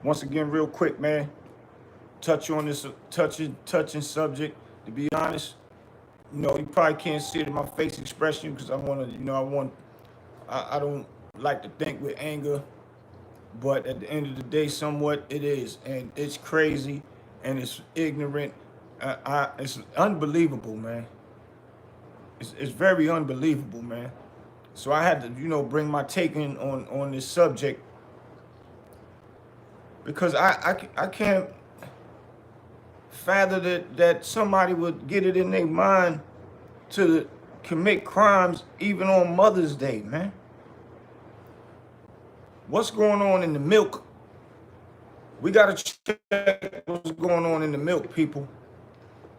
Once again, real quick, man, touch on this touching subject. To be honest, you probably can't see it in my face expression because I want to, I don't like to think with anger, but at the end of the day, somewhat it is, and it's crazy, and it's ignorant. It's unbelievable, man. It's very unbelievable, man. So I had to, bring my take in on this subject because I can't fathom that somebody would get it in their mind to commit crimes even on Mother's Day, man. What's going on in the milk? We gotta check what's going on in the milk, people.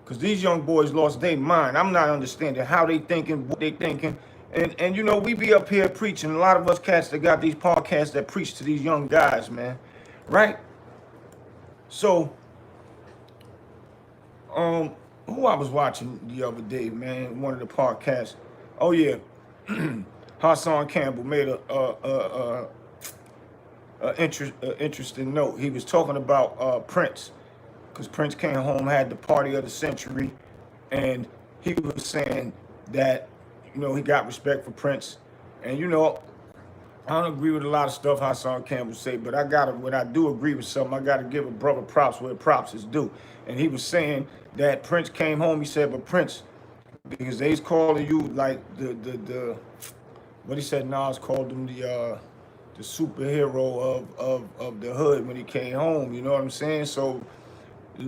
Because these young boys lost their mind. I'm not understanding how they thinking, what they thinking. And we be up here preaching. A lot of us cats that got these podcasts that preach to these young guys, man. Right? So, who I was watching the other day, man, one of the podcasts. Oh yeah, Hassan Campbell made a interesting note. He was talking about Prince, because Prince came home, had the party of the century, and he was saying that he got respect for Prince, and I don't agree with a lot of stuff Hassan Campbell say, but when I do agree with something, I gotta give a brother props where props is due. And he was saying that Prince came home. He said, but Prince, because they's calling you like the what he said, Nas called him the superhero of the hood when he came home. You know what I'm saying? So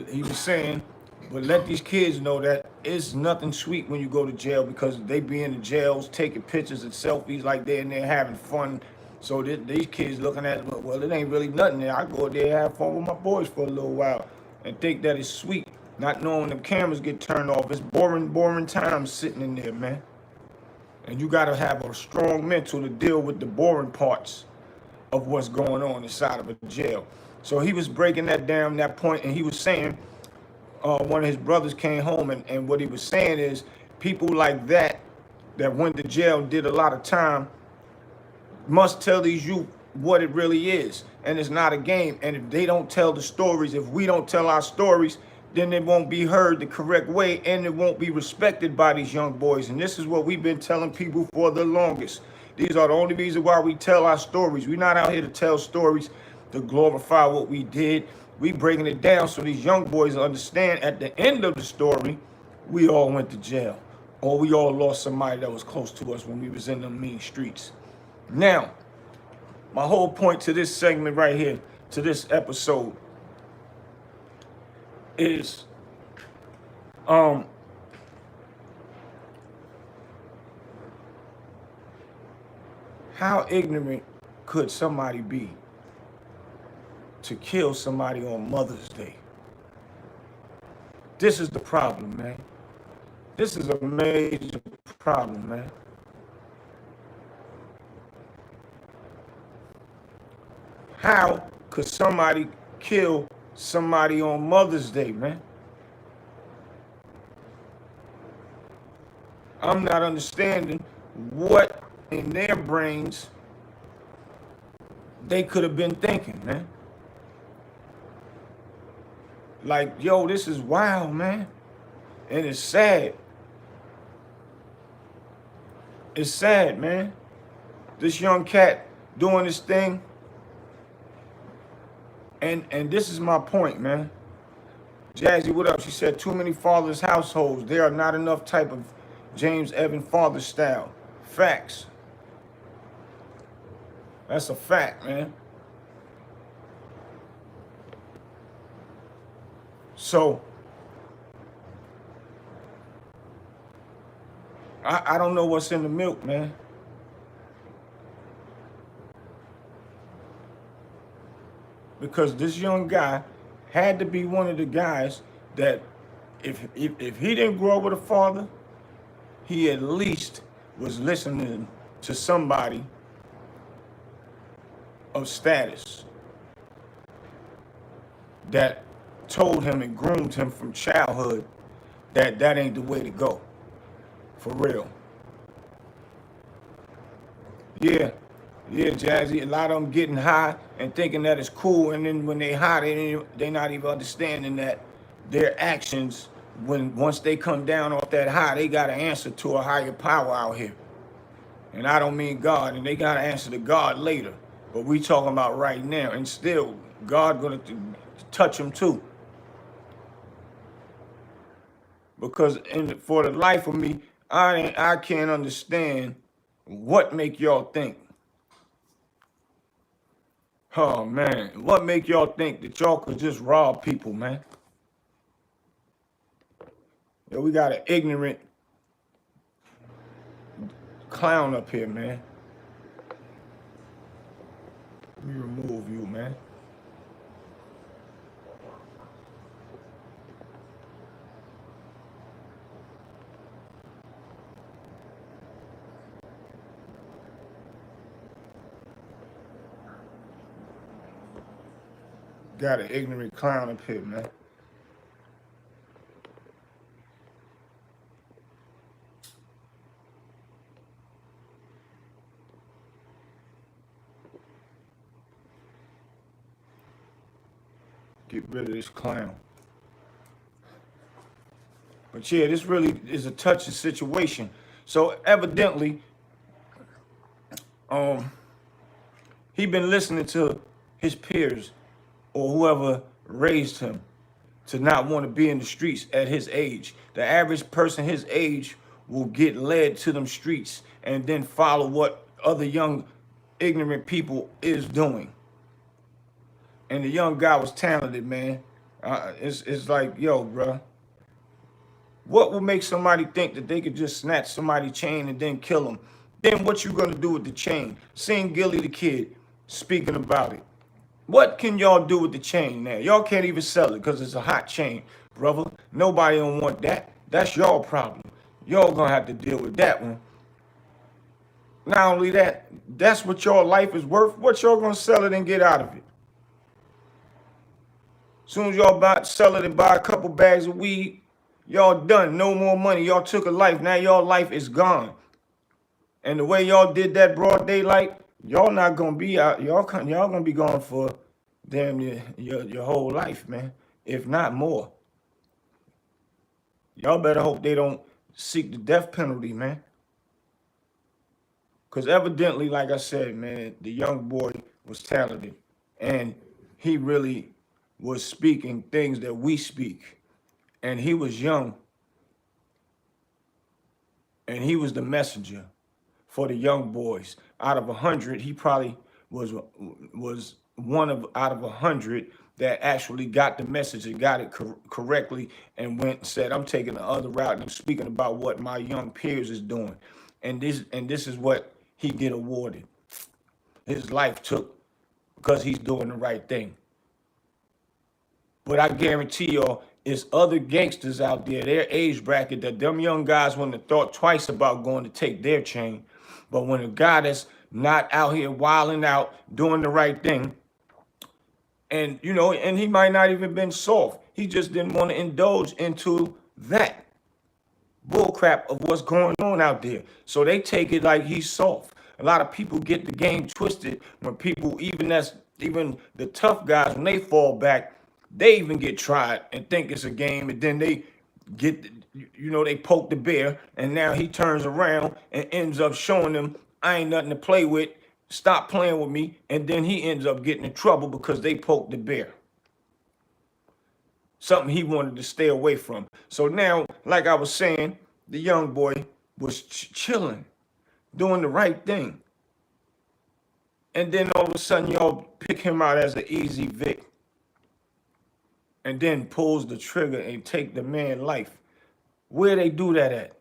he was saying, but let these kids know that it's nothing sweet when you go to jail, because they be in the jails taking pictures and selfies like they're in there having fun. So these kids looking at it, well, it ain't really nothing there. I go there and have fun with my boys for a little while and think that it's sweet, not knowing them cameras get turned off. It's boring times sitting in there, man. And you got to have a strong mental to deal with the boring parts of what's going on inside of a jail. So he was breaking that down, that point, and he was saying, one of his brothers came home, and what he was saying is people like that went to jail and did a lot of time must tell these youth what it really is. And it's not a game. And if they don't tell the stories, if we don't tell our stories, then it won't be heard the correct way, and it won't be respected by these young boys. And this is what we've been telling people for the longest. These are the only reasons why we tell our stories. We're not out here to tell stories to glorify what we did. We breaking it down so these young boys understand at the end of the story, we all went to jail, or we all lost somebody that was close to us when we was in them mean streets. Now, my whole point to this segment right here, to this episode, is how ignorant could somebody be to kill somebody on Mother's Day? This is the problem, man. This is a major problem, man. How could somebody kill somebody on Mother's Day, man? I'm not understanding what in their brains they could have been thinking, man. Like, yo, this is wild, man. And it's sad. It's sad, man. This young cat doing this thing. And this is my point, man. Jazzy, what up? She said, too many fathers' households. There are not enough type of James Evan father style. Facts. That's a fact, man. So, I don't know what's in the milk, man. Because this young guy had to be one of the guys that if he didn't grow up with a father, he at least was listening to somebody of status that told him and groomed him from childhood that ain't the way to go. For real. Yeah, Yeah, Jazzy. A lot of them getting high and thinking that it's cool, and then when they high, they not even understanding that their actions, when once they come down off that high, they got to answer to a higher power out here. And I don't mean God, and they got to answer to God later. But we talking about right now, and still God gonna touch them too. Because for the life of me, I can't understand what make y'all think. Oh man, what make y'all think that y'all could just rob people, man? Yo, we got an ignorant clown up here, man. Let me remove you, man. Got an ignorant clown up here, man. Get rid of this clown. But yeah, this really is a touchy situation. So evidently, he been listening to his peers or whoever raised him to not want to be in the streets at his age. The average person his age will get led to them streets and then follow what other young ignorant people is doing. And the young guy was talented, man. It's like, yo, bro, what would make somebody think that they could just snatch somebody's chain and then kill them? Then what you gonna do with the chain? Seeing Gilly the Kid speaking about it. What can y'all do with the chain now? Y'all can't even sell it because it's a hot chain, brother. Nobody don't want that. That's y'all problem. Y'all gonna have to deal with that one. Not only that, that's what your life is worth. What y'all gonna sell it and get out of it? Soon as y'all sell it and buy a couple bags of weed, y'all done. No more money. Y'all took a life. Now y'all life is gone. And the way y'all did that broad daylight, y'all not gonna be out. Y'all gonna be gone for damn your whole life, man. If not more. Y'all better hope they don't seek the death penalty, man. Because evidently, like I said, man, the young boy was talented. And he really was speaking things that we speak. And he was young. And he was the messenger for the young boys. Out of 100, he probably was one of out of 100 that actually got the message and got it correctly and went and said, I'm taking the other route and I'm speaking about what my young peers is doing. And this is what he get awarded. His life took because he's doing the right thing. But I guarantee y'all, it's other gangsters out there, their age bracket, that them young guys wouldn't have thought twice about going to take their chain. But when a guy that's not out here wilding out, doing the right thing, and and he might not even been soft. He just didn't want to indulge into that bullcrap of what's going on out there. So they take it like he's soft. A lot of people get the game twisted when people, even the tough guys, when they fall back, they even get tried and think it's a game, and then they get, they poke the bear, and now he turns around and ends up showing them, I ain't nothing to play with, stop playing with me, and then he ends up getting in trouble because they poked the bear. Something he wanted to stay away from. So now, like I was saying, the young boy was chilling, doing the right thing. And then all of a sudden, y'all pick him out as an easy Vic. And then pulls the trigger and take the man's life. Where they do that at?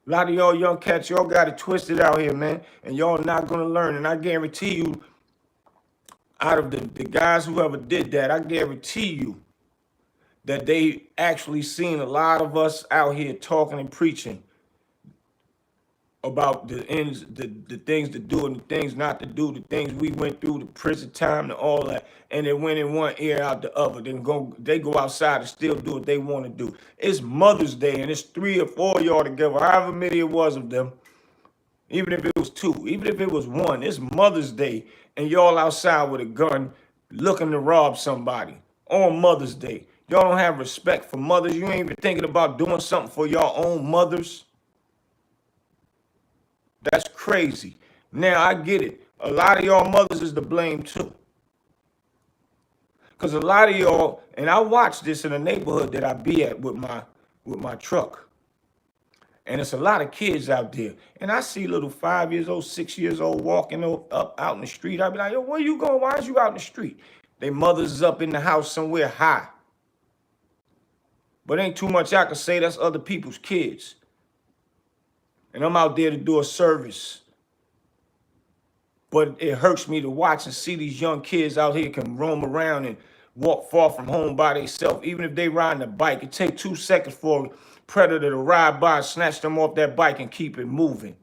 A lot of y'all young cats, y'all got it twisted out here, man. And y'all not going to learn. And I guarantee you, out of the guys who ever did that, I guarantee you that they actually seen a lot of us out here talking and preaching about the ends, the things to do and the things not to do, the things we went through, the prison time and all that, and it went in one ear out the other. Then they go outside and still do what they want to do. It's Mother's Day and it's 3 or 4 of y'all together, however many it was of them. Even if it was two, even if it was one, it's Mother's Day and y'all outside with a gun looking to rob somebody on Mother's Day. Y'all don't have respect for mothers. You ain't even thinking about doing something for your own mothers. That's crazy. Now I get it. A lot of y'all mothers is to blame too. Because a lot of y'all, and I watch this in the neighborhood that I be at with my truck. And it's a lot of kids out there. And I see little 5 years old, 6 years old walking up out in the street. I be like, yo, where you going? Why is you out in the street? They mothers is up in the house somewhere high. But ain't too much I can say. That's other people's kids. And I'm out there to do a service. But it hurts me to watch and see these young kids out here can roam around and walk far from home by themselves. Even if they riding a bike, it take 2 seconds for a predator to ride by and snatch them off that bike and keep it moving.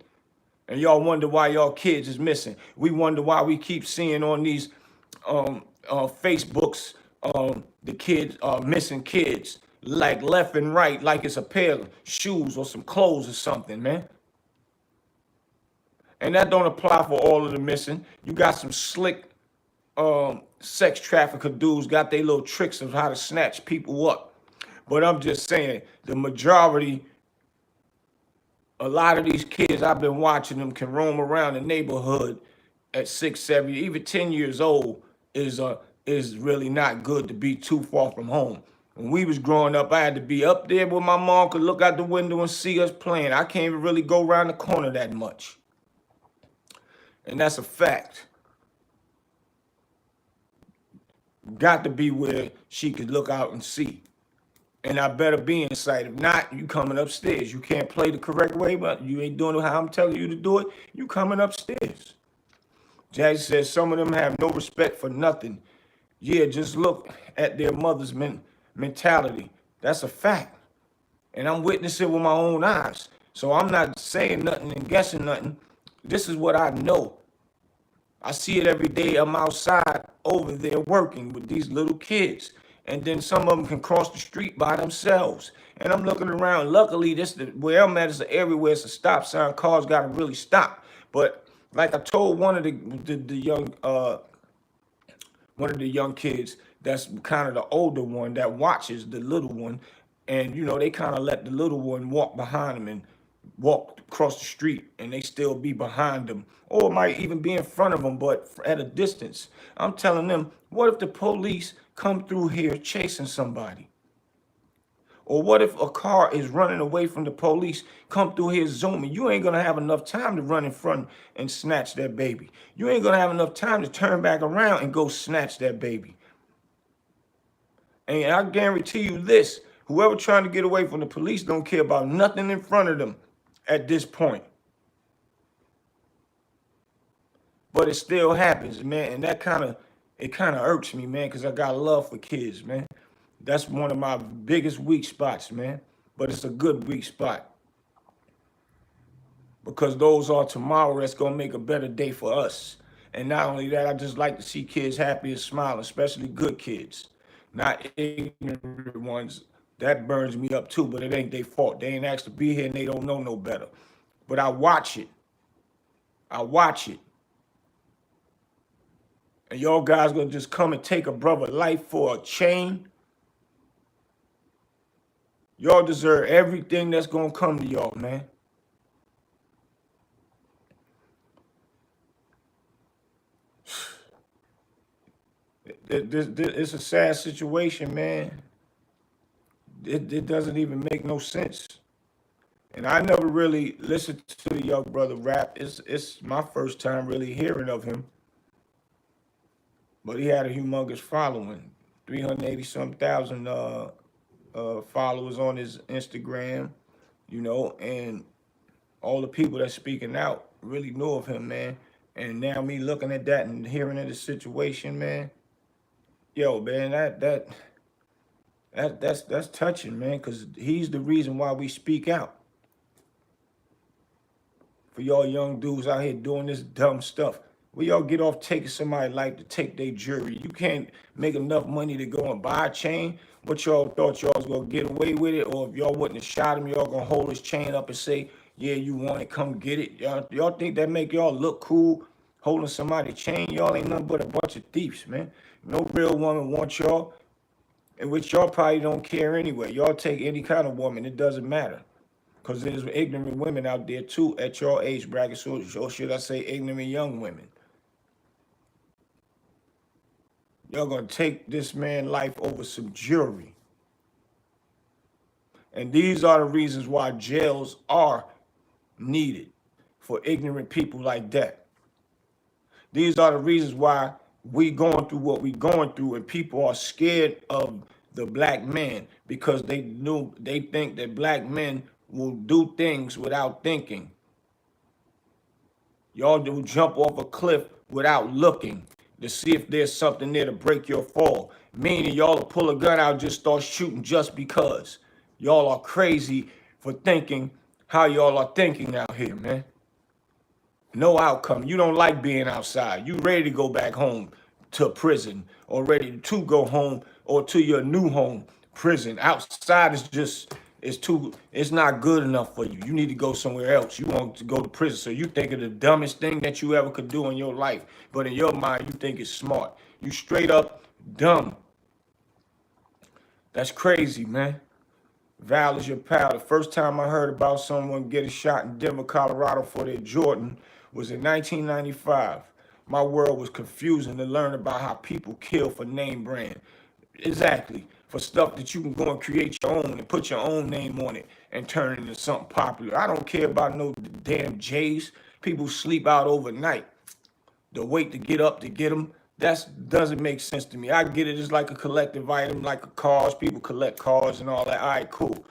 And y'all wonder why y'all kids is missing. We wonder why we keep seeing on these Facebooks the kids missing kids like left and right, like it's a pair of shoes or some clothes or something, man. And that don't apply for all of the missing. You got some slick sex trafficker dudes got their little tricks of how to snatch people up. But I'm just saying, the majority, a lot of these kids, I've been watching them can roam around the neighborhood at 6, 7, even 10 years old is really not good to be too far from home. When we was growing up, I had to be up there where my mom could look out the window and see us playing. I can't even really go around the corner that much. And that's a fact. Got to be where she could look out and see. And I better be in sight. If not, you coming upstairs. You can't play the correct way, but you ain't doing it how I'm telling you to do it. You coming upstairs. Jazzy says some of them have no respect for nothing. Yeah, just look at their mother's mentality. That's a fact. And I'm witnessing it with my own eyes. So I'm not saying nothing and guessing nothing. This is what I know. I see it every day. I'm outside over there working with these little kids. And then some of them can cross the street by themselves. And I'm looking around. Luckily, where I'm at is an area where it's a stop sign. Cars got to really stop. But like I told one of the young kids, that's kind of the older one that watches the little one. And, you know, they kind of let the little one walk behind them and walk across the street, and they still be behind them, or might even be in front of them, but at a distance. I'm telling them, what if the police come through here chasing somebody? Or what if a car is running away from the police, come through here zooming? You ain't gonna have enough time to run in front and snatch that baby. You ain't gonna have enough time to turn back around and go snatch that baby. And I guarantee you this, whoever trying to get away from the police don't care about nothing in front of them at this point. But it still happens, man. And that kind of irks me, man, because I got love for kids, man. That's one of my biggest weak spots, man. But it's a good weak spot. Because those are tomorrow that's going to make a better day for us. And not only that, I just like to see kids happy and smiling, especially good kids. Not ignorant ones. That burns me up too, but it ain't their fault. They ain't asked to be here and they don't know no better. But I watch it. I watch it. And y'all guys gonna just come and take a brother's life for a chain? Y'all deserve everything that's gonna come to y'all, man. It's a sad situation, man. It doesn't even make no sense. And I never really listened to the young brother rap. It's my first time really hearing of him. But he had a humongous following, 380-some thousand followers on his Instagram, you know, and all the people that's speaking out really knew of him, man. And now me looking at that and hearing of the situation, man, yo, man, that's touching, man, because he's the reason why we speak out. For y'all young dudes out here doing this dumb stuff. Where y'all get off taking somebody's life to take their jewelry? You can't make enough money to go and buy a chain. What y'all thought y'all was gonna get away with it? Or if y'all wouldn't have shot him, y'all gonna hold his chain up and say, Yeah, you want it, come get it. Y'all think that make y'all look cool holding somebody's chain? Y'all ain't nothing but a bunch of thieves, man. No real woman wants y'all, and which y'all probably don't care anyway. Y'all take any kind of woman, it doesn't matter. Because there's ignorant women out there too at your age bracket, or should I say ignorant young women. Y'all gonna take this man's life over some jewelry. And these are the reasons why jails are needed for ignorant people like that. These are the reasons why we going through what we going through, and people are scared of the black man because they think that black men will do things without thinking. Y'all do jump off a cliff without looking to see if there's something there to break your fall. Meaning y'all will pull a gun out and just start shooting just because. Y'all are crazy for thinking how y'all are thinking out here, man. No outcome. You don't like being outside. You ready to go back home to prison, or ready to go home or to your new home, prison. Outside is just, it's not good enough for you. You need to go somewhere else. You want to go to prison. So you think of the dumbest thing that you ever could do in your life. But in your mind, you think it's smart. You straight up dumb. That's crazy, man. Val is your pal. The first time I heard about someone getting shot in Denver, Colorado for their Jordan was in 1995. My world was confusing to learn about how people kill for name brand. Exactly. For stuff that you can go and create your own and put your own name on it and turn it into something popular. I don't care about no damn J's. People sleep out overnight. The wait to get up to get them, that doesn't make sense to me. I get it, it's like a collective item, like a cars. People collect cars and all that. All right, cool.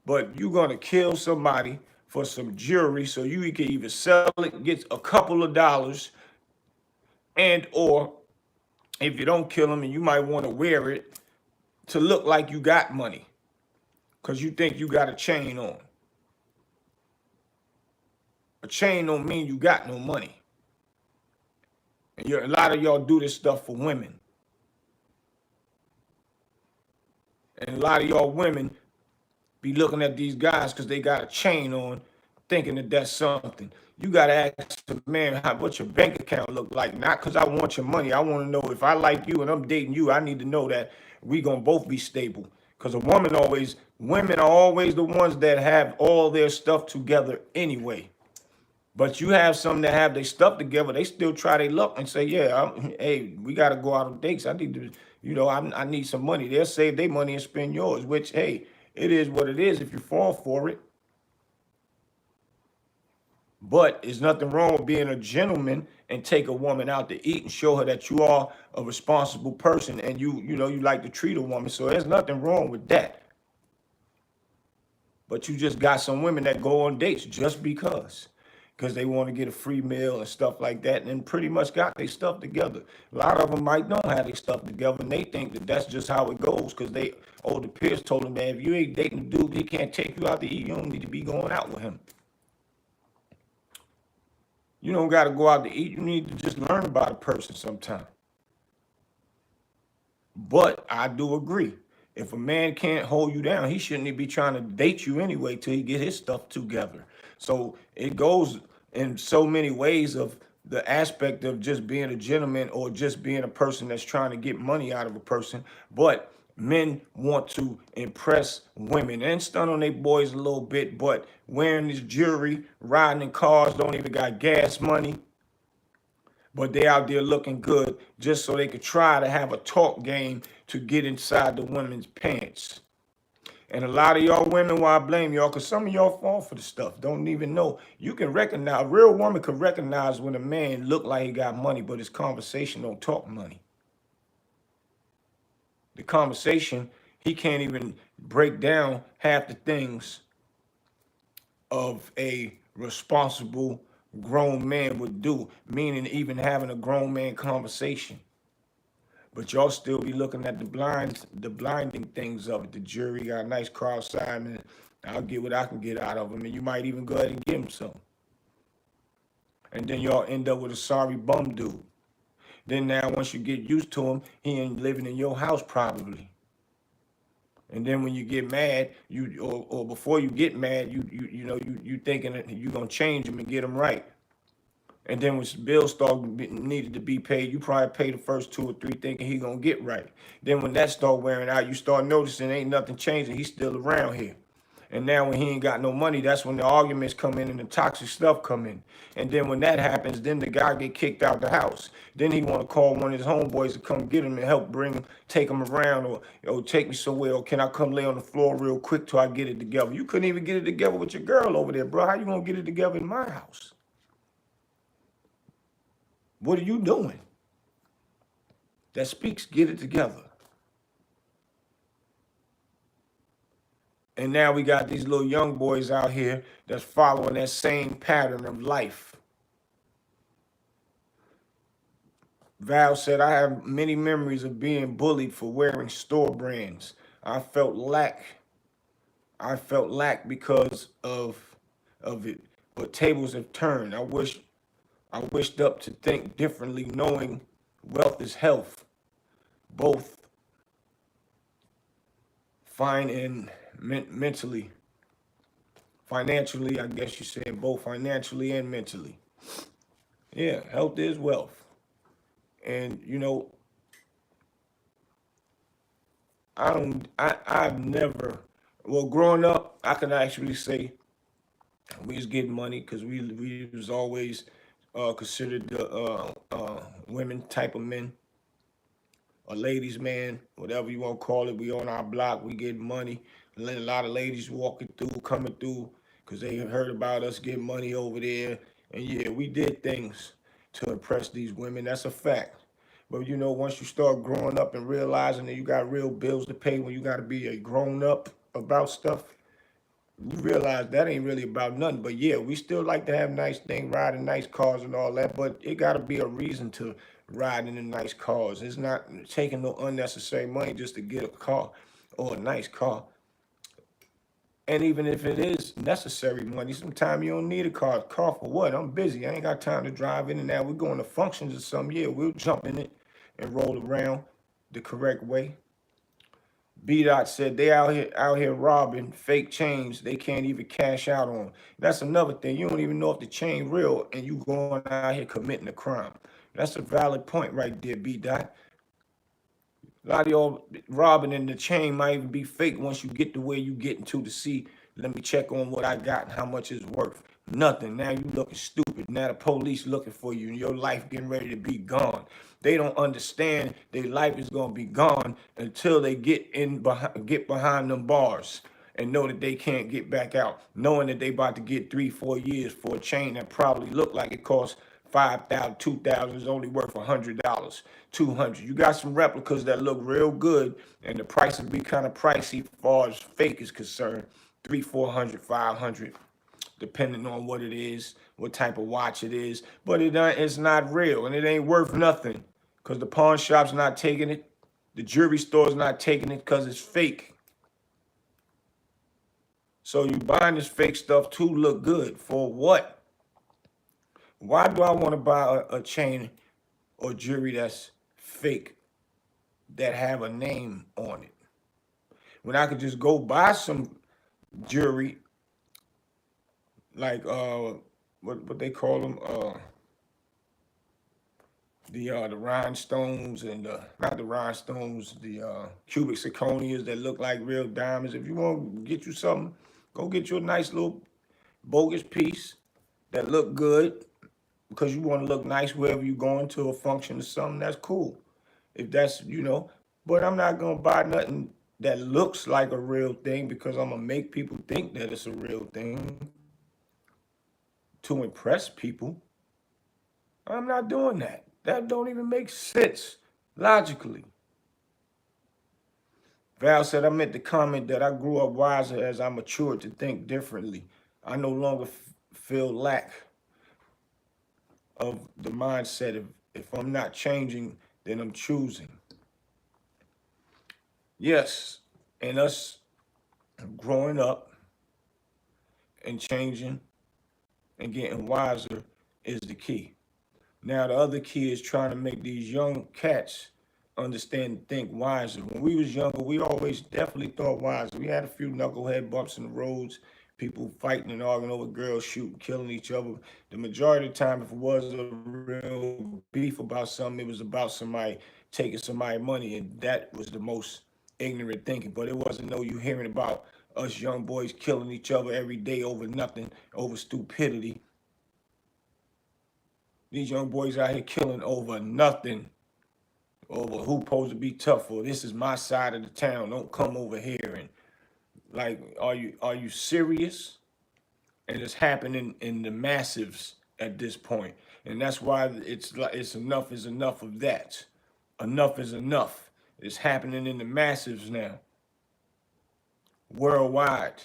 But you're gonna kill somebody for some jewelry so you can either sell it, get a couple of dollars, and or if you don't kill them, and you might want to wear it to look like you got money because you think you got a chain on. A chain don't mean you got no money. And a lot of y'all do this stuff for women. And a lot of y'all women be looking at these guys because they got a chain on, thinking that that's something. You got to ask the man what your bank account look like. Not because I want your money. I want to know if I like you and I'm dating you, I need to know that we going to both be stable. Because women are always the ones that have all their stuff together anyway. But you have some that have their stuff together, they still try their luck and say, yeah, hey, we got to go out on dates. I need to, I need some money. They'll save their money and spend yours, which, hey, it is what it is if you fall for it. But there's nothing wrong with being a gentleman and take a woman out to eat and show her that you are a responsible person and you like to treat a woman. So there's nothing wrong with that. But you just got some women that go on dates just because they want to get a free meal and stuff like that, and pretty much got their stuff together. A lot of them might don't have their stuff together, and they think that that's just how it goes because they older peers told them that if you ain't dating a dude, he can't take you out to eat. You don't need to be going out with him. You don't got to go out to eat. You need to just learn about a person sometime. But I do agree. If a man can't hold you down, he shouldn't be trying to date you anyway till he get his stuff together. So it goes in so many ways of the aspect of just being a gentleman or just being a person that's trying to get money out of a person. But men want to impress women and stun on their boys a little bit, but wearing this jewelry, riding in cars, don't even got gas money. But they out there looking good just so they could try to have a talk game to get inside the women's pants. And a lot of y'all women, why I blame y'all, because some of y'all fall for the stuff, don't even know. You can recognize, a real woman can recognize when a man look like he got money, but his conversation don't talk money. The conversation, he can't even break down half the things of a responsible grown man would do, meaning even having a grown man conversation. But y'all still be looking at the blinding things of it. The jury got a nice car outside, and I'll get what I can get out of him, and you might even go ahead and give him some. And then y'all end up with a sorry bum dude. Then now, once you get used to him, he ain't living in your house probably. And then when you get mad, or before you get mad, you thinking that you gonna change them and get them right. And then when bills needed to be paid, you probably pay the first two or three thinking he gonna get right. Then when that start wearing out, you start noticing ain't nothing changing. He's still around here. And now when he ain't got no money, that's when the arguments come in and the toxic stuff come in. And then when that happens, then the guy get kicked out the house. Then he want to call one of his homeboys to come get him and help bring him, take him around, or take me somewhere, or can I come lay on the floor real quick till I get it together? You couldn't even get it together with your girl over there, bro. How you gonna get it together in my house? What are you doing? That speaks, get it together. And now we got these little young boys out here that's following that same pattern of life. Val said, I have many memories of being bullied for wearing store brands. I felt lack because of it. But tables have turned. I wished up to think differently, knowing wealth is health, both fine and mentally. Financially, I guess you're saying both financially and mentally. Yeah, health is wealth. And I've never, well, growing up, I can actually say we was getting money because we was always considered the women type of men, a ladies man, whatever you want to call it. We on our block, we getting money. A lot of ladies walking through, coming through, because they heard about us getting money over there. And yeah, we did things to impress these women. That's a fact. But once you start growing up and realizing that you got real bills to pay, when you got to be a grown up about stuff, you realize that ain't really about nothing. But yeah, we still like to have nice things, riding nice cars and all that, but it got to be a reason to ride in the nice cars. It's not taking no unnecessary money just to get a car or a nice car. And even if it is necessary money, sometimes you don't need a car. Car for what? I'm busy. I ain't got time to drive in and out. We're going to functions or something. Yeah, we'll jump in it and roll around the correct way. B Dot said they out here robbing fake chains they can't even cash out on. That's another thing. You don't even know if the chain real and you going out here committing a crime. That's a valid point right there, B Dot. A lot of y'all robbing and the chain might even be fake once you get to where you getting to see, let me check on what I got and how much it's worth. Nothing. Now you looking stupid. Now the police looking for you and your life getting ready to be gone. They don't understand their life is gonna be gone until they get behind them bars and know that they can't get back out, knowing that they about to get 3-4 years for a chain that probably look like it costs 5,000, 2,000 is only worth $100, 200. You got some replicas that look real good, and the price will be kind of pricey as far as fake is concerned. 300, 400, 500, depending on what it is, what type of watch it is. But it's not real, and it ain't worth nothing, because the pawn shop's not taking it, the jewelry store's not taking it because it's fake. So you buying this fake stuff to look good. For what? Why do I want to buy a chain or jewelry that's fake, that have a name on it, when I could just go buy some jewelry like what they call them, the rhinestones and not the rhinestones, the cubic zirconias that look like real diamonds. If you want to get you something, go get you a nice little bogus piece that look good, because you want to look nice wherever you're going to a function or something. That's cool. If that's, but I'm not going to buy nothing that looks like a real thing because I'm going to make people think that it's a real thing to impress people. I'm not doing that. That don't even make sense logically. Val said, I meant to comment that I grew up wiser as I matured to think differently. I no longer feel lack of the mindset. If I'm not changing, then I'm choosing. Yes, and us growing up and changing and getting wiser is the key. Now the other key is trying to make these young cats understand and think wiser. When we was younger, we always definitely thought wiser. We had a few knucklehead bumps in the roads, people fighting and arguing over girls, shooting, killing each other. The majority of the time, if it was a real beef about something, it was about somebody taking somebody's money, and that was the most ignorant thinking. But it wasn't no you hearing about us young boys killing each other every day over nothing, over stupidity. These young boys out here killing over nothing, over who supposed to be tough, or this is my side of the town, don't come over here. And like, are you serious? And it's happening in the massives at this point. And that's why it's like it's enough is enough of that. Enough is enough. It's happening in the massives now, worldwide.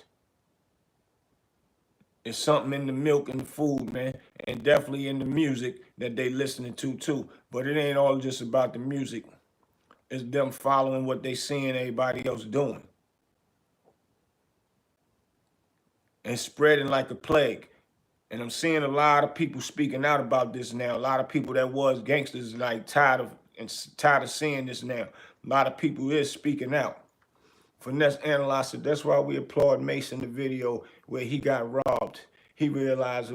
It's something in the milk and the food, man, and definitely in the music that they listening to too. But it ain't all just about the music. It's them following what they seeing everybody else doing and spreading like a plague. And I'm seeing a lot of people speaking out about this now. A lot of people that was gangsters like tired of seeing this now. A lot of people is speaking out. Finesse analyzer. That's why we applaud Mason the video where he got robbed. He realized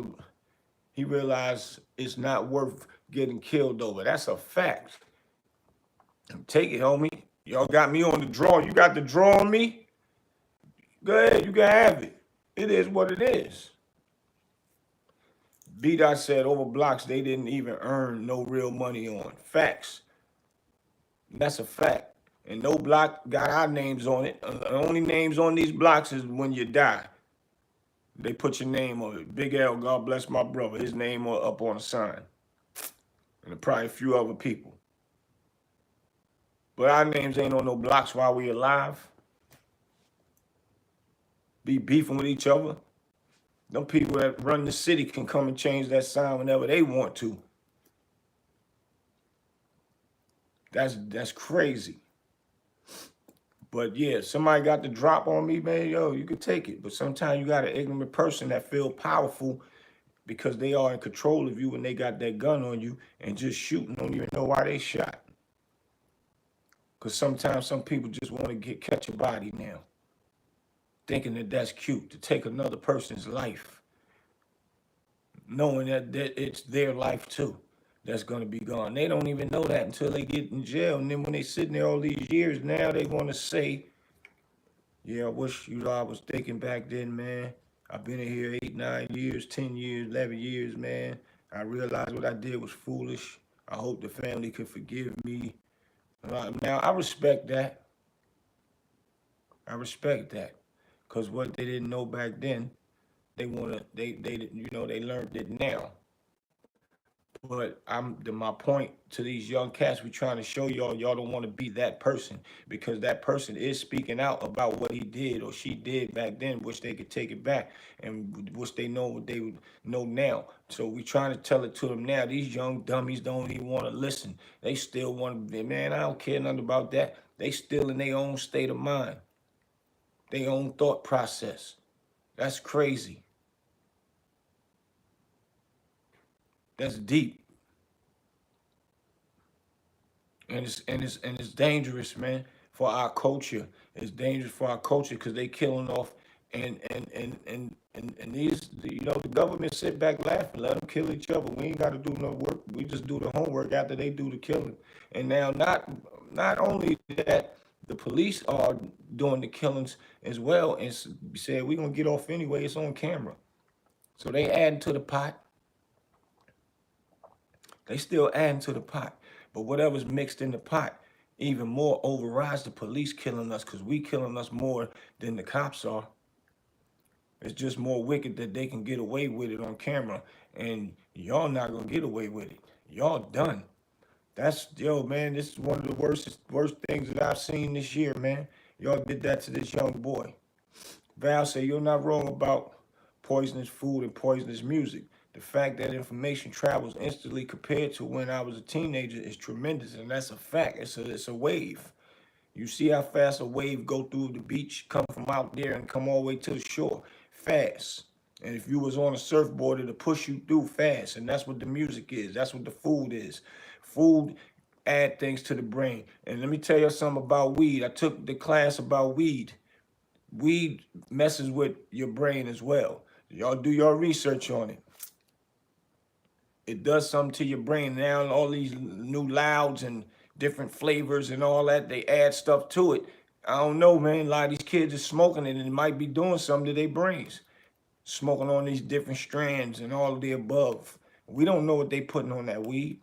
it's not worth getting killed over. That's a fact. Take it, homie. Y'all got me on the draw. You got the draw on me? Go ahead, you can have it. It is what it is. B-Dot said over blocks they didn't even earn no real money on. Facts. That's a fact. And no block got our names on it. The only names on these blocks is when you die. They put your name on it. Big L, God bless my brother. His name up on a sign. And probably a few other people. But our names ain't on no blocks while we alive. Be beefing with each other. Them people that run the city can come and change that sign whenever they want to. That's crazy. But yeah, somebody got the drop on me, man, yo, you can take it. But sometimes you got an ignorant person that feel powerful because they are in control of you and they got that gun on you and just shooting, don't even know why they shot. Because sometimes some people just want to catch a body now, thinking that that's cute, to take another person's life, knowing that it's their life too that's going to be gone. They don't even know that until they get in jail. And then when they sitting there all these years, now they want to say, yeah, I wish I was thinking back then, man. I've been in here 8, 9 years, 10 years, 11 years, man. I realized what I did was foolish. I hope the family can forgive me. Now, I respect that. I respect that. Because what they didn't know back then, they learned it now. But my point to these young cats, we trying to show y'all don't want to be that person, because that person is speaking out about what he did or she did back then, which they could take it back and which they know what they would know now. So we trying to tell it to them now. These young dummies don't even want to listen. They still want to, man, I don't care nothing about that. They still in their own state of mind, their own thought process. That's crazy. That's deep. And it's dangerous, man, for our culture. It's dangerous for our culture because they killing off and these, the government sit back laughing, let them kill each other. We ain't got to do no work. We just do the homework after they do the killing. And now not only that, the police are doing the killings as well, and said we're gonna get off anyway. It's on camera, so they adding to the pot. They still adding to the pot. But whatever's mixed in the pot even more overrides the police killing us, because we killing us more than the cops are. It's just more wicked that they can get away with it on camera, and y'all not gonna get away with it. Y'all done. Man, this is one of the worst things that I've seen this year, man. Y'all did that to this young boy. Val said, you're not wrong about poisonous food and poisonous music. The fact that information travels instantly compared to when I was a teenager is tremendous, and that's a fact. It's a wave. You see how fast a wave go through the beach, come from out there and come all the way to the shore, fast. And if you was on a surfboard, it'll push you through fast, and that's what the music is. That's what the food is. Food add things to the brain. And let me tell you something about weed. I took the class about weed. Weed messes with your brain as well. Y'all do your research on it. It does something to your brain. Now all these new louds and different flavors and all that, they add stuff to it. I don't know, man. A lot of these kids are smoking it and it might be doing something to their brains. Smoking on these different strands and all of the above. We don't know what they putting on that weed.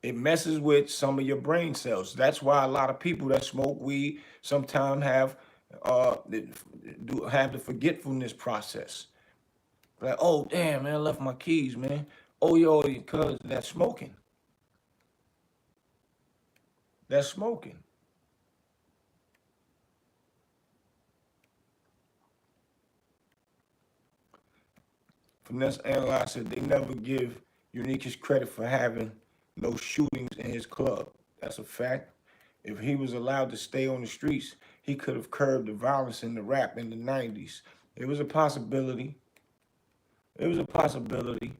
It messes with some of your brain cells. That's why a lot of people that smoke weed sometimes have the forgetfulness process. Like, oh damn, man, I left my keys, man. Oh yo, because that's smoking. That's smoking. Finesse Analyze said they never give Unique his credit for having no shootings in his club. That's a fact. If he was allowed to stay on the streets, he could have curbed the violence in the rap in the 90s. It was a possibility. It was a possibility.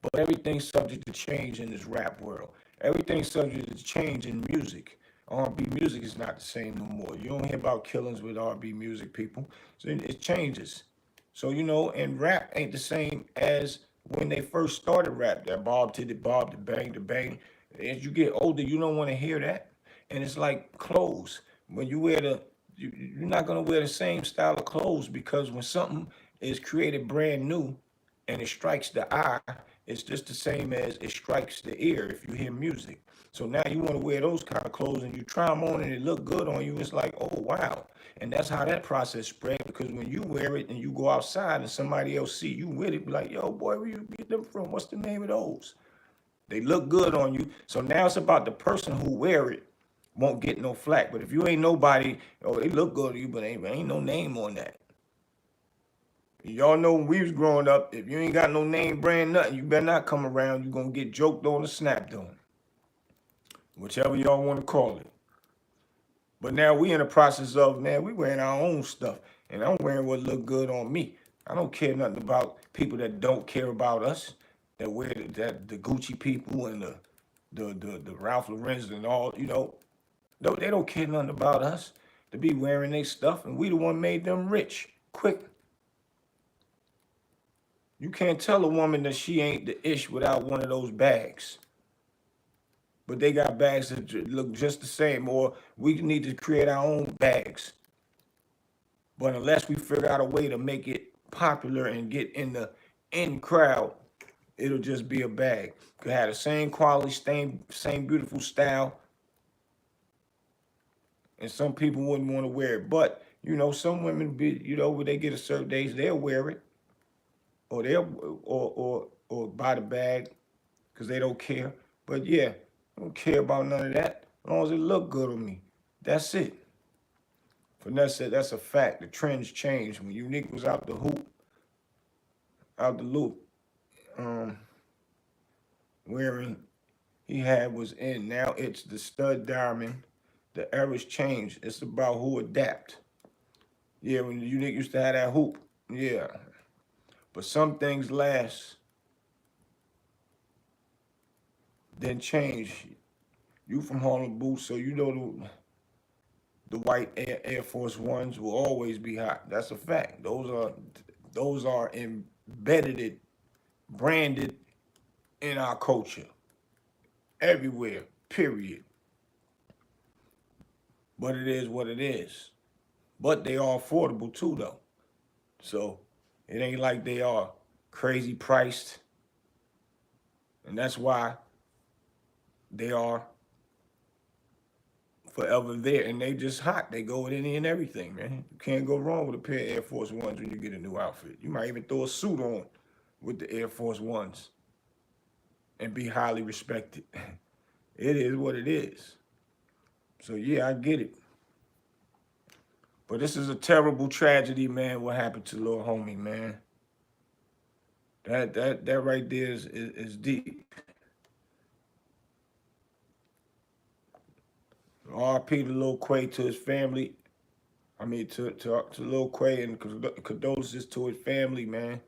But everything's subject to change in this rap world. Everything's subject to change in music. R&B music is not the same no more. You don't hear about killings with R&B music, people. So it changes. So, and rap ain't the same as when they first started rap. That bob to the bob, the bang, the bang. As you get older, you don't want to hear that. And it's like clothes. When you wear you're not going to wear the same style of clothes, because when something is created brand new and it strikes the eye, it's just the same as it strikes the ear if you hear music. So now you want to wear those kind of clothes and you try them on and it look good on you. It's like, oh, wow. And that's how that process spread, because when you wear it and you go outside and somebody else see you with it, be like, yo, boy, where you get them from? What's the name of those? They look good on you. So now it's about the person who wear it won't get no flack. But if you ain't nobody, oh, they look good on you, but ain't no name on that. Y'all know when we was growing up, if you ain't got no name brand nothing, you better not come around. You're going to get joked on or snapped on. Whichever y'all want to call it. But now we in the process of, man, we wearing our own stuff. And I'm wearing what look good on me. I don't care nothing about people that don't care about us, that wear the Gucci people and the Ralph Lauren's and all, they don't care nothing about us to be wearing their stuff. And we the one made them rich, quick. You can't tell a woman that she ain't the ish without one of those bags. But they got bags that look just the same, or we need to create our own bags. But unless we figure out a way to make it popular and get in the in crowd, it'll just be a bag. Could have the same quality, same beautiful style, and some people wouldn't want to wear it. But some women when they get a certain age, they'll wear it, or they'll or buy the bag because they don't care. But yeah, I don't care about none of that. As long as it look good on me. That's it. Finesse said that's a fact. The trends changed. When Unique was out the loop, wearing he had was in. Now it's the stud diamond. The era's changed. It's about who adapt. Yeah, when Unique used to have that hoop. Yeah. But some things last, then change. You from Harlem Boots, so you know the white Air Force Ones will always be hot. That's a fact. Those are embedded, branded in our culture. Everywhere, period. But it is what it is. But they are affordable too, though. So it ain't like they are crazy priced. And that's why they are forever there. And they just hot. They go with any and everything, man. You can't go wrong with a pair of Air Force Ones when you get a new outfit. You might even throw a suit on with the Air Force Ones and be highly respected. It is what it is. So yeah, I get it. But this is a terrible tragedy, man, what happened to little homie, man. That right there is deep. RP to Lil Quay, to his family. I mean, to Lil Quay, and condolences to his family, man.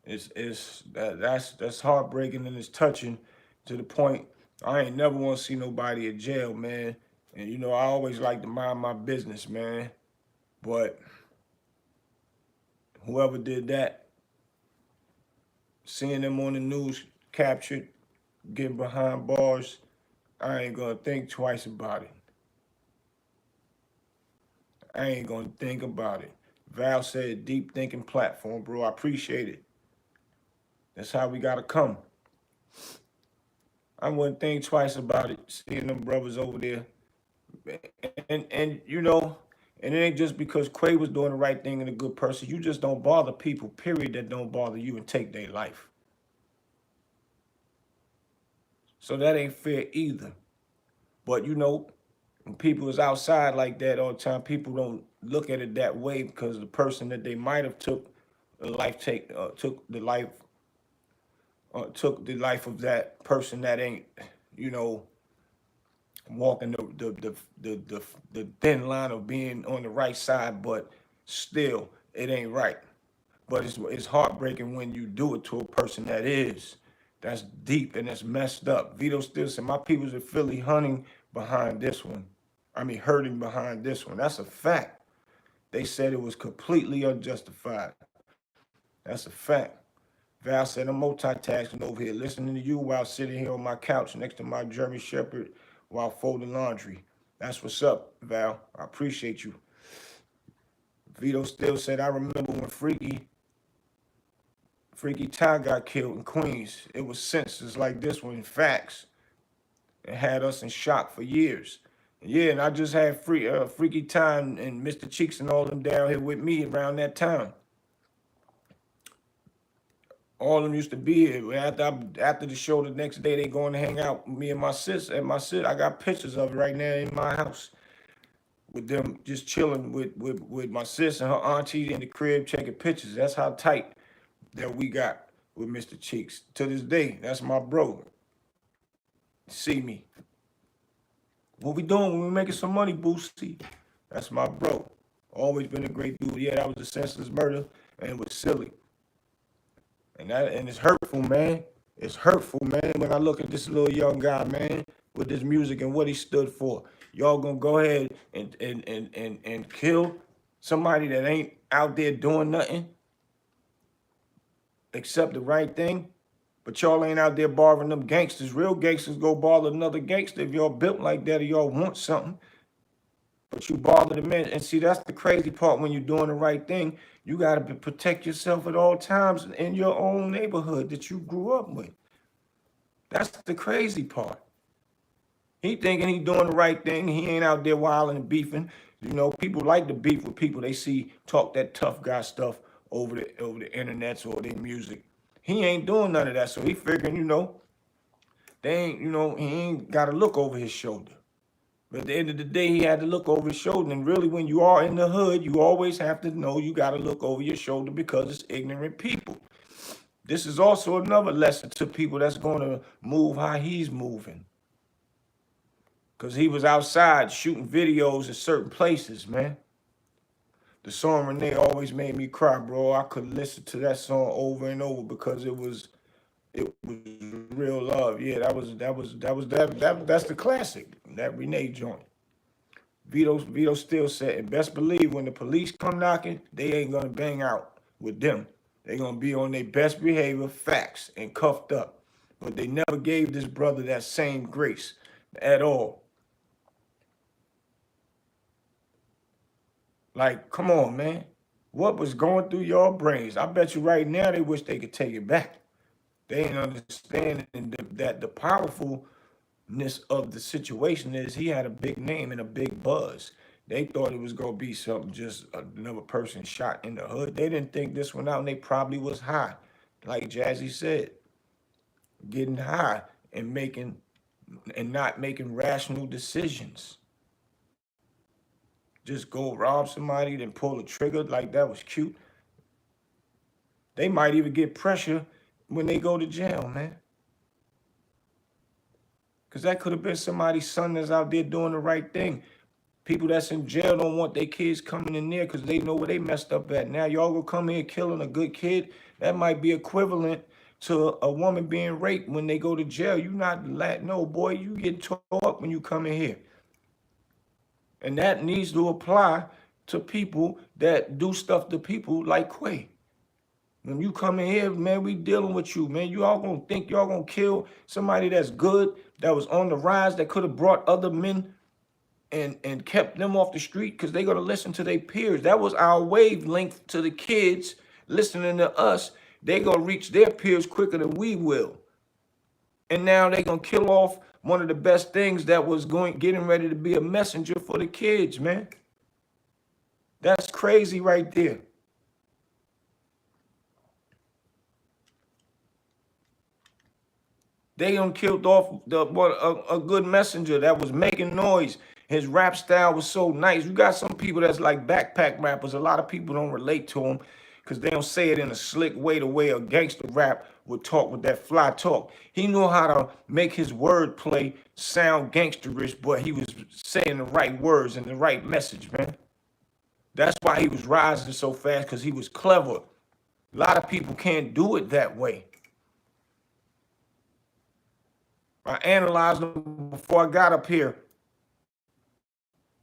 That's heartbreaking and it's touching to the point I ain't never want to see nobody in jail, man. And you know, I always like to mind my business, man. But whoever did that, seeing them on the news captured, getting behind bars, I ain't gonna think twice about it. I ain't gonna think about it. Val said, deep thinking platform, bro. I appreciate it. That's how we gotta come. I wouldn't think twice about it, seeing them brothers over there. And you know, and it ain't just because Quay was doing the right thing and a good person. You just don't bother people, period, that don't bother you and take their life. So that ain't fair either. But you know, when people is outside like that all the time, people don't look at it that way because the person that they might have took the life of that person that ain't, you know, walking the thin line of being on the right side, but still it ain't right. But it's heartbreaking when you do it to a person that is. That's deep and that's messed up. Vito still said, my people's in Philly hunting behind this one. I mean, hurting behind this one. That's a fact. They said it was completely unjustified. That's a fact. Val said, I'm multitasking over here, listening to you while sitting here on my couch next to my German Shepherd while folding laundry. That's what's up, Val. I appreciate you. Vito still said, I remember when Freaky Ty got killed in Queens. It was sentences like this one, facts. It had us in shock for years. Yeah, and I just had Freaky Ty and Mr. Cheeks and all them down here with me around that time. All of them used to be here. After the show the next day, they going to hang out with me and my sis. And my sis, I got pictures of it right now in my house with them just chilling with my sis and her auntie in the crib taking pictures. That's how tight that we got with Mr. Cheeks. To this day, that's my bro. See me. What we doing when we making some money, Boosie? That's my bro. Always been a great dude. Yeah, that was a senseless murder and it was silly. And it's hurtful, man. It's hurtful, man, when I look at this little young guy, man, with this music and what he stood for. Y'all gonna go ahead and kill somebody that ain't out there doing nothing except the right thing? But y'all ain't out there bothering them gangsters. Real gangsters go bother another gangster if y'all built like that or y'all want something. But you bother the men. And see, that's the crazy part when you're doing the right thing. You got to protect yourself at all times in your own neighborhood that you grew up with. That's the crazy part. He thinking he doing the right thing. He ain't out there wilding and beefing. You know, people like to beef with people they see talk that tough guy stuff over the internet or their music. He ain't doing none of that. So he figuring, you know, they ain't, you know, he ain't got to look over his shoulder. But at the end of the day, he had to look over his shoulder. And really, when you are in the hood, you always have to know you got to look over your shoulder because it's ignorant people. This is also another lesson to people that's going to move how he's moving. Because he was outside shooting videos at certain places, man. The song Renee always made me cry, bro. I could listen to that song over and over because it was real love. Yeah, that's the classic, that Renee joint. Vito still said, and best believe when the police come knocking, they ain't gonna bang out with them. They gonna be on their best behavior, facts, and cuffed up. But they never gave this brother that same grace at all. Like, come on, man. What was going through your brains? I bet you right now they wish they could take it back. They ain't understanding that the powerfulness of the situation is he had a big name and a big buzz. They thought it was going to be something, just another person shot in the hood. They didn't think this one out, and they probably was high. Like Jazzy said, getting high and not making rational decisions. Just go rob somebody, then pull the trigger like that was cute. They might even get pressure when they go to jail, man. Because that could have been somebody's son that's out there doing the right thing. People that's in jail don't want their kids coming in there because they know where they messed up at. Now y'all gonna come here killing a good kid? That might be equivalent to a woman being raped when they go to jail. You not no boy, you get tore up when you come in here. And that needs to apply to people that do stuff to people like Quay. When you come in here, man, we dealing with you, man. You all gonna think y'all gonna kill somebody that's good, that was on the rise, that could have brought other men and kept them off the street because they're gonna listen to their peers. That was our wavelength to the kids listening to us. They gonna reach their peers quicker than we will. And now they gonna kill off one of the best things that was getting ready to be a messenger for the kids, man. That's crazy right there. They done killed off a good messenger that was making noise. His rap style was so nice. You got some people that's like backpack rappers. A lot of people don't relate to him because they don't say it in a slick way, the way a gangster rap would talk with that fly talk. He knew how to make his wordplay sound gangsterish, but he was saying the right words and the right message, man. That's why he was rising so fast, because he was clever. A lot of people can't do it that way. I analyzed him before I got up here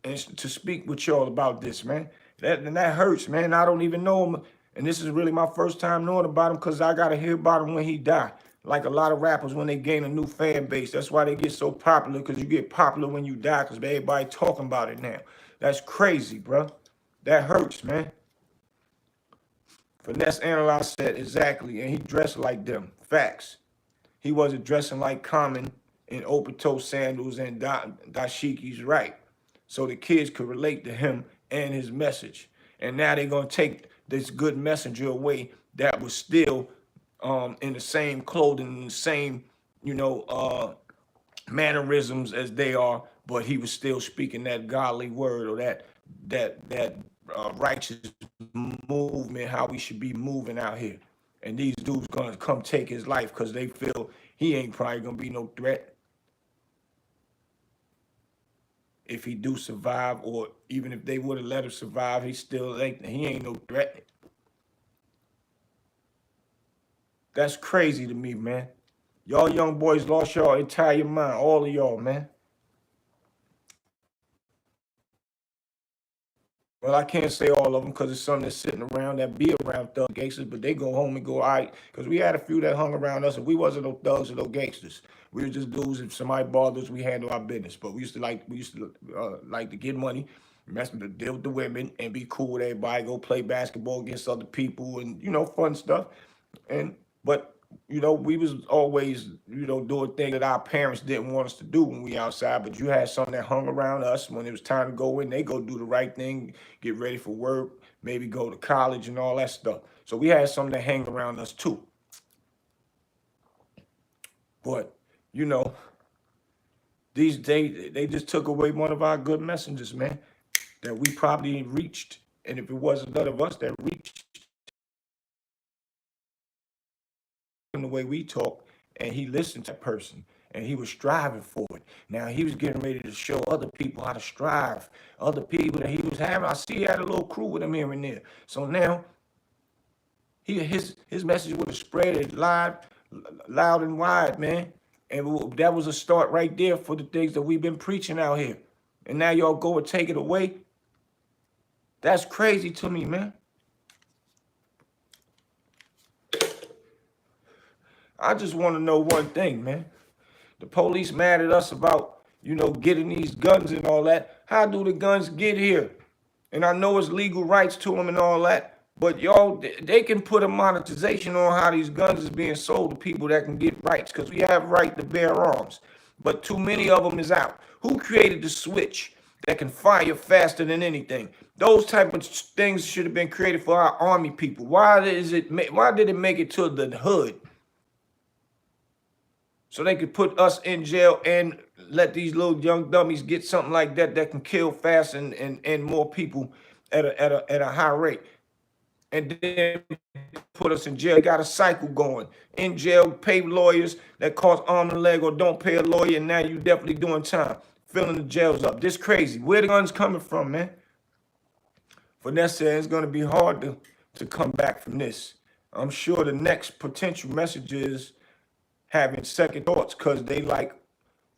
and to speak with y'all about this, man. That hurts, man. I don't even know him, and this is really my first time knowing about him because I got to hear about him when he died. Like a lot of rappers when they gain a new fan base. That's why they get so popular, because you get popular when you die because everybody talking about it now. That's crazy, bro. That hurts, man. Finesse Analyze said exactly, and he dressed like them. Facts. He wasn't dressing like Common in open-toe sandals and dashikis, right? So the kids could relate to him and his message. And now they're going to take this good messenger away that was still in the same clothing, in the same, mannerisms as they are, but he was still speaking that godly word, or that righteous movement, how we should be moving out here. And these dudes gonna come take his life because they feel he ain't probably gonna be no threat if he do survive, or even if they would have let him survive, he ain't no threat. That's crazy to me, man. Y'all young boys lost y'all entire mind, all of y'all, man. Well, I can't say all of them because it's some that's sitting around that be around thug gangsters, but they go home and go, all right, because we had a few that hung around us, and we wasn't no thugs or no gangsters. We were just dudes. If somebody bothered us, we handle our business. But we used to like to get money, to deal with the women, and be cool with everybody. Go play basketball against other people, and fun stuff. But we was always, doing things that our parents didn't want us to do when we outside. But you had some that hung around us when it was time to go in. They go do the right thing, get ready for work, maybe go to college and all that stuff. So we had some that hang around us too. But, these days, they just took away one of our good messengers, man, that we probably reached. And if it wasn't none of us that reached the way we talk, and he listened to that person, and he was striving for it. Now he was getting ready to show other people how to strive. Other people that he was having, I see he had a little crew with him here and there. So now his message would have spread it loud and wide, man. And that was a start right there for the things that we've been preaching out here. And now y'all go and take it away. That's crazy to me, man. I just want to know one thing, man. The police mad at us about, getting these guns and all that. How do the guns get here? And I know it's legal rights to them and all that, but y'all, they can put a monetization on how these guns is being sold to people that can get rights, because we have right to bear arms, but too many of them is out. Who created the switch that can fire faster than anything? Those type of things should have been created for our army people. Why did it make it to the hood? So they could put us in jail and let these little young dummies get something like that can kill fast and more people at a high rate. And then put us in jail. They got a cycle going. In jail, pay lawyers that cost arm and leg, or don't pay a lawyer, and now you definitely doing time. Filling the jails up. This crazy. Where the guns coming from, man? Finesse said it's going to be hard to come back from this. I'm sure the next potential message is having second thoughts because they like,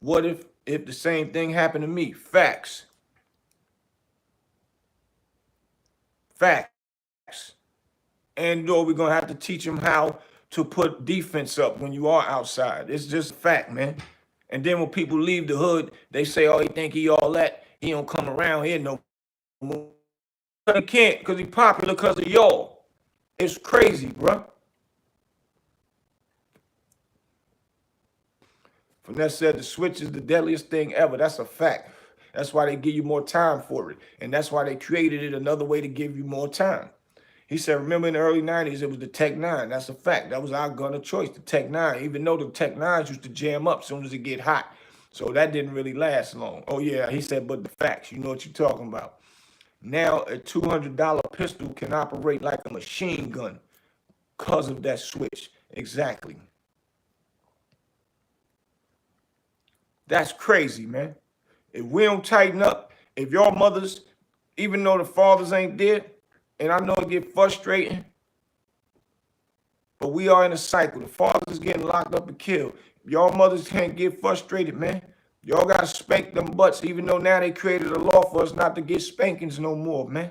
what if the same thing happened to me? Facts. Facts. And or we're gonna have to teach them how to put defense up when you are outside. It's just a fact, man. And then when people leave the hood, they say, "Oh, he think he all that. He don't come around here no more." He can't because he popular because of y'all. It's crazy, bruh. Finesse said the switch is the deadliest thing ever. That's a fact. That's why they give you more time for it. And that's why they created it another way to give you more time. He said, remember in the early 90s, it was the Tech 9. That's a fact. That was our gun of choice, the Tech 9, even though the Tech 9s used to jam up as soon as it get hot. So that didn't really last long. Oh, yeah, he said, but the facts, you know what you're talking about. Now a $200 pistol can operate like a machine gun because of that switch. Exactly. That's crazy, man. If we don't tighten up, if your mothers, even though the fathers ain't there, and I know it get frustrating, but we are in a cycle. The fathers getting locked up and killed. Y'all mothers can't get frustrated, man. Y'all gotta spank them butts, even though now they created a law for us not to get spankings no more, man.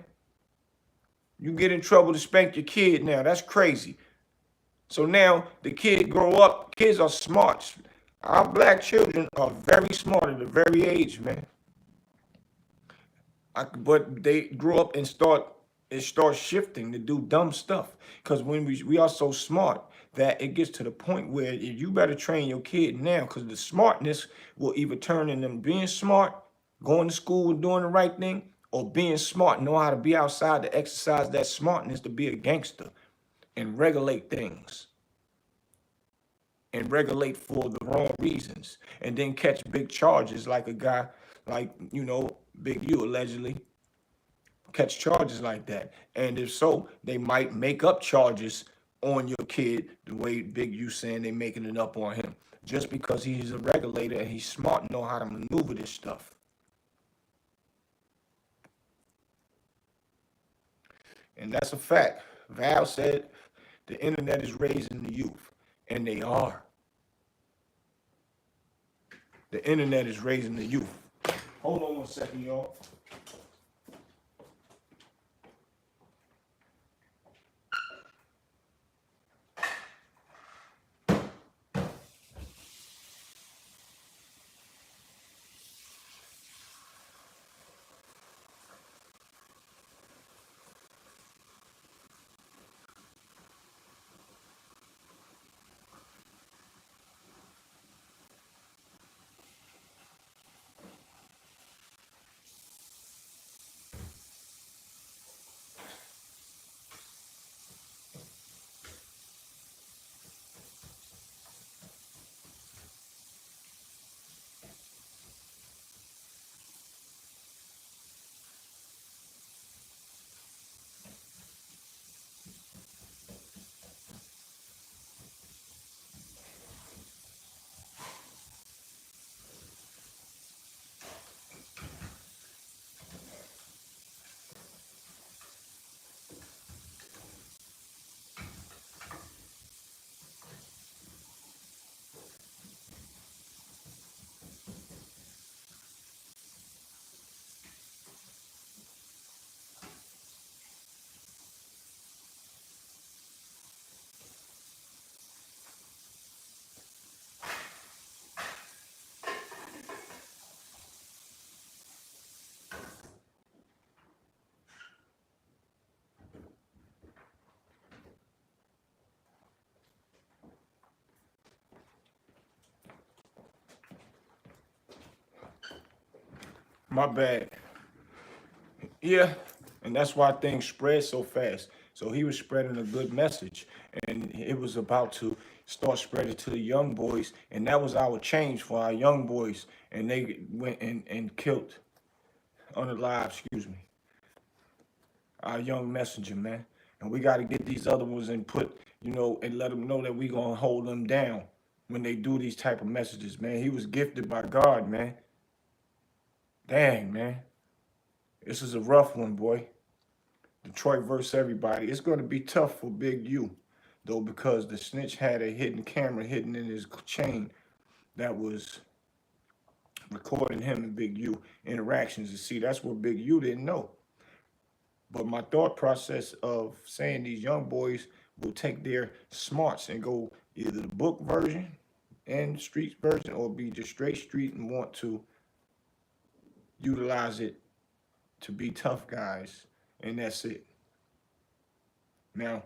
You get in trouble to spank your kid now. That's crazy. So now the kid grow up, kids are smart. Our black children are very smart at a very age, man. But they grow up and start shifting to do dumb stuff. Because when we are so smart that it gets to the point where you better train your kid now, because the smartness will either turn in them being smart, going to school and doing the right thing, or being smart, know how to be outside to exercise that smartness to be a gangster and regulate things. And regulate for the wrong reasons. And then catch big charges like a guy like, Big U allegedly catch charges like that. And if so, they might make up charges on your kid the way Big U saying they making it up on him. Just because he's a regulator and he's smart and know how to maneuver this stuff. And that's a fact. Val said the internet is raising the youth. And they are. The internet is raising the youth. Hold on one second, y'all. My bad. Yeah, and that's why things spread so fast. So he was spreading a good message, and it was about to start spreading to the young boys, and that was our change for our young boys, and they went and killed on the live, excuse me, our young messenger, man. And we got to get these other ones and put, and let them know that we gonna hold them down when they do these type of messages, man. He was gifted by God, man. Dang, man. This is a rough one, boy. Detroit versus everybody. It's going to be tough for Big U. though, because the snitch had a hidden camera hidden in his chain that was recording him and Big U interactions. And see, that's what Big U didn't know. But my thought process of saying these young boys will take their smarts and go either the book version and street version, or be just straight street and want to utilize it to be tough guys, and that's it. Now,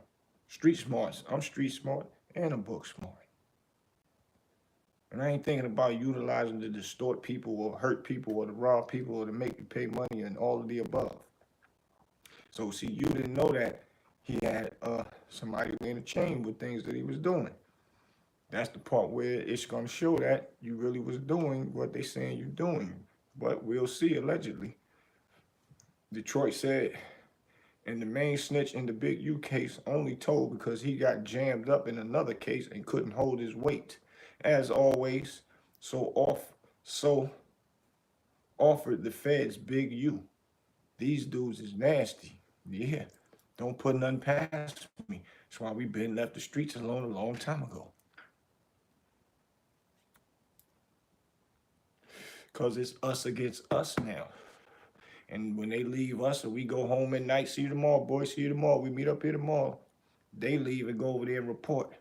street smarts, I'm street smart and I'm book smart. And I ain't thinking about utilizing to distort people or hurt people or to rob people or to make you pay money and all of the above. So see, you didn't know that he had somebody in a chain with things that he was doing. That's the part where it's gonna show that you really was doing what they saying you're doing. But we'll see, allegedly. Detroit said, and the main snitch in the Big U case only told because he got jammed up in another case and couldn't hold his weight. As always, so offered the feds Big U. These dudes is nasty. Yeah, don't put nothing past me. That's why we been left the streets alone a long time ago. Because it's us against us now. And when they leave us and we go home at night, see you tomorrow, boys, see you tomorrow, we meet up here tomorrow, they leave and go over there and report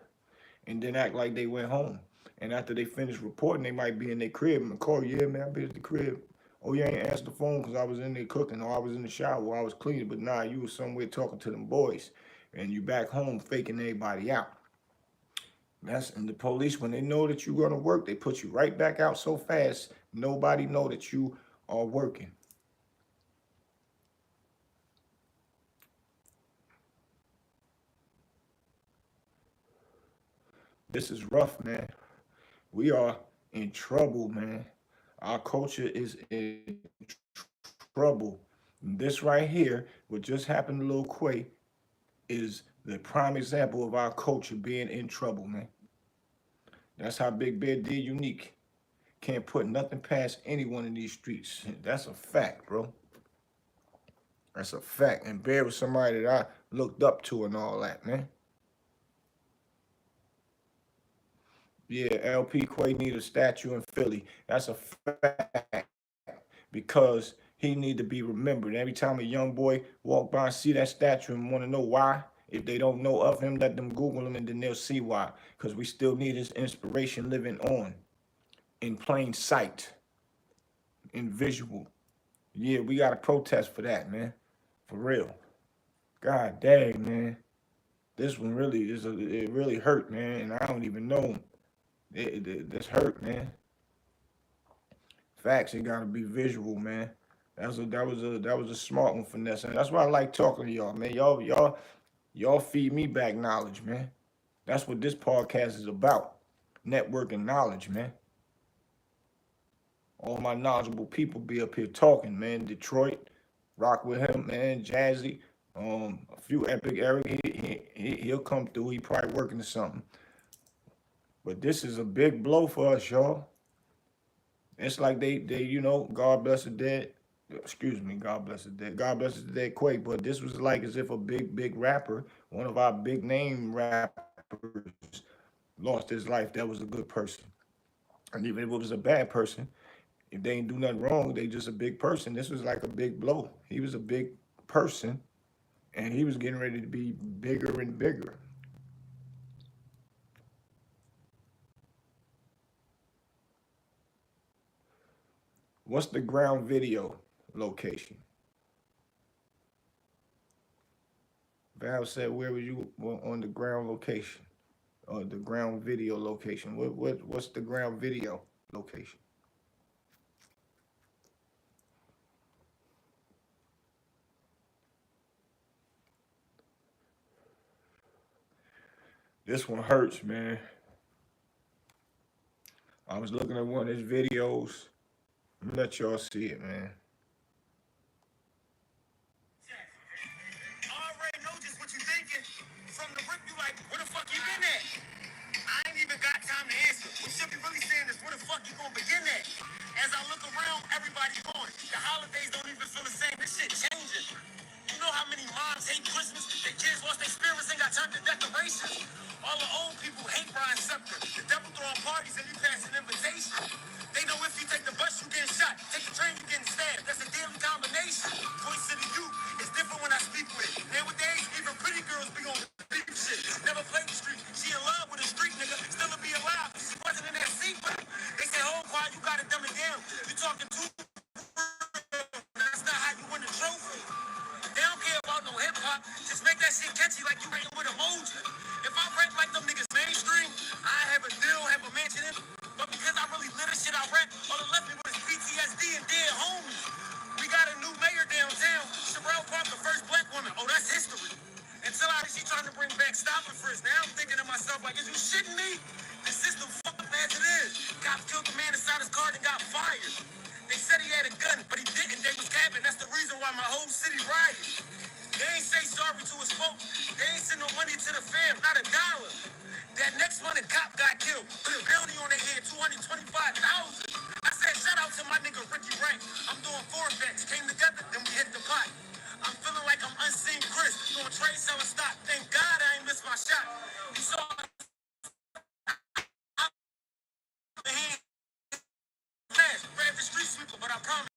and then act like they went home. And after they finish reporting, they might be in their crib and call, yeah, man, I been at the crib. Oh, you ain't answered the phone because I was in there cooking, or I was in the shower, or I was cleaning. But nah, you was somewhere talking to them boys, and you back home faking everybody out. And the police, when they know that you're gonna work, they put you right back out so fast, nobody know that you are working. This is rough, man. We are in trouble, man. Our culture is in trouble. This right here, what just happened to Lil Quay, is the prime example of our culture being in trouble, man. That's how Big Bear did unique. Can't put nothing past anyone in these streets. That's a fact, bro. That's a fact. And Bear was somebody that I looked up to and all that, man. Yeah, LP Quay need a statue in Philly. That's a fact. Because he need to be remembered. Every time a young boy walk by and see that statue and want to know why, if they don't know of him, let them Google him and then they'll see why. Because we still need his inspiration living on in plain sight, in visual. Yeah, we got to protest for that, man. For real. God dang, man. This one really it really hurt, man. And I don't even know. This hurt, man. Facts, it gotta be visual, man. That was a smart one, Finesse. And that's why I like talking to y'all, man. Y'all feed me back knowledge, man. That's what this podcast is about. Networking knowledge, man. All my knowledgeable people be up here talking, man. Detroit, rock with him, man. Jazzy, a few Epic Eric, he'll come through. He probably working to something. But this is a big blow for us, y'all. It's like they God bless the dead. Excuse me, God bless the dead. God bless the dead Quake. But this was like as if a big rapper, one of our big name rappers, lost his life. That was a good person. And even if it was a bad person, if they ain't do nothing wrong, they just a big person. This was like a big blow. He was a big person, and he was getting ready to be bigger and bigger. What's the ground video location? Val said, where were you on the ground location? Or the ground video location? What's the ground video location? This one hurts, man. I was looking at one of his videos. Let y'all see it, man. I already know just what you thinking. From the rip, you like, where the fuck you been at? I ain't even got time to answer. What should be really saying is, where the fuck you gonna begin at? As I look around, everybody going. The holidays don't even feel the same. This shit changing. You know how many moms hate Christmas? Their kids lost their spirits and got turned to decorations. All the old people hate Brian Scepter. The devil throwing parties and you pass an invitation. They know if you take the bus, you getting shot. Take the train, you getting stabbed. That's a deadly combination. Voice of the youth is different when I speak with it. Nowadays, even pretty girls be on deep shit. Never played the street. She in love with a street nigga. Still to be alive. She wasn't in that seat with him. They say, oh, quiet, you gotta dumb it down. You talking too real. That's not how you win the trophy. They don't care about no hip hop. Just make that shit catchy like you writing with emoji. If I rap like them niggas mainstream, I have a deal, have a mansion in. But because I really live this shit I rap, all it left me with is PTSD and dead homies. We got a new mayor downtown, Sherelle Park, the first black woman. Oh, that's history. Until she trying to bring back stop and frisk. Now I'm thinking to myself, like, is you shitting me? The system fucked up as it is. Cops killed the man inside his car and got fired. They said he had a gun, but he didn't. They was capping. That's the reason why my whole city rioted. They ain't say sorry to his folks. They ain't send no money to the fam, not a dollar. That next one, a cop got killed. Put a bounty on their head, $225,000. I said, shout out to my nigga Ricky Rank. I'm doing 4 bets. Came together, then we hit the pot. I'm feeling like I'm unseen Chris. Doing trade, selling stock. Thank God I ain't missed my shot. You saw the hand flash. Grabbed the street sweeper, but I promise.